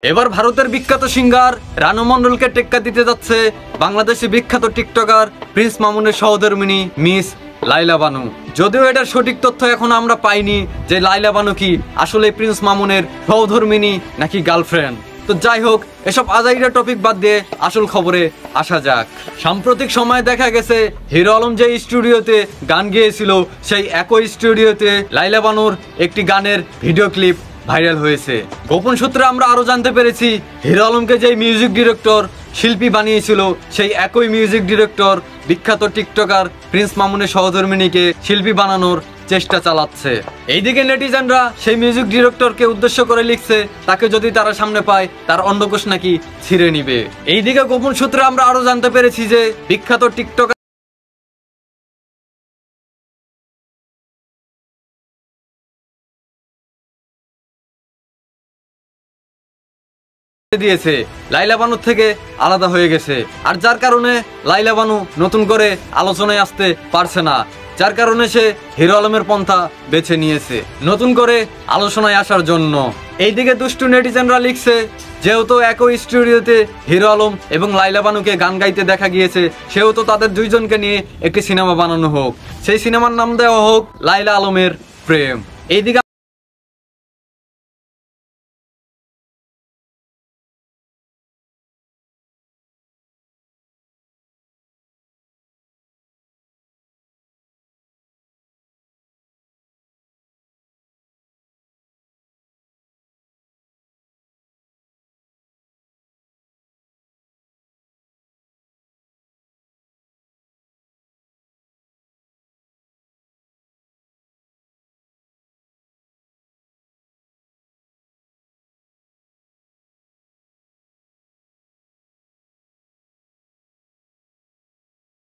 এবার ভারতের বিখ্যাত সিঙ্গার রানু মণ্ডলকে টেক্কা দিতে যাচ্ছে বাংলাদেশি বিখ্যাত টিকটকার প্রিন্স মামুনের সহধর্মিণী মিস লাইলা বানু। যদিও এটার সঠিক তথ্য এখন আমরা পাইনি যে লাইলা বানু কি আসলে প্রিন্স মামুনের সহধর্মিণী নাকি গার্লফ্রেন্ড। তো যাই হোক, এসব আজাইরা টপিক বাদ দিয়ে আসল খবরে আসা যাক। সাম্প্রতিক সময়ে দেখা গেছে হিরো আলম যে স্টুডিওতে গান গেয়েছিল সেই একই স্টুডিওতে লাইলা বানুর একটি গানের ভিডিও ক্লিপ ভাইরাল হয়েছে। গোপন সূত্রে আমরা আরো জানতে পেরেছি হিরো আলমকে যে মিউজিক ডিরেক্টর শিল্পী বানিয়েছিল সেই একই মিউজিক ডিরেক্টর বিখ্যাত টিকটকার প্রিন্স মামুনের সহধর্মিণীকে শিল্পী বানানোর চেষ্টা চালাচ্ছে। এইদিকে নেটিজেনরা সেই মিউজিক ডিরেক্টরকে উদ্দেশ্য করে লিখছে তাকে যদি তারা সামনে পায় তার অন্ডকোষ নাকি ছিঁড়ে নিবে। এইদিকে গোপন সূত্রে আমরা আরো জানতে পেরেছি যে বিখ্যাত টিকটকার দিয়েছে লাইলা বানুর থেকে আলাদা হয়ে গেছে, আর যার কারণে লাইলা বানু নতুন করে আলোচনায় আসতে পারছে না, যার কারণে সে হিরো আলমের পন্থা বেছে নিয়েছে নতুন করে আলোচনায় আসার জন্য। এইদিকে দুষ্টু নেটিজেনরা লিখছে যেহেতু একই স্টুডিওতে হিরো আলম এবং লাইলা বানুকে গান গাইতে দেখা গিয়েছে সেহেতু তাদের দুইজনকে নিয়ে একটি সিনেমা বানানো হোক, সেই সিনেমার নাম দেওয়া হোক লাইলা আলমের প্রেম। এইদিকে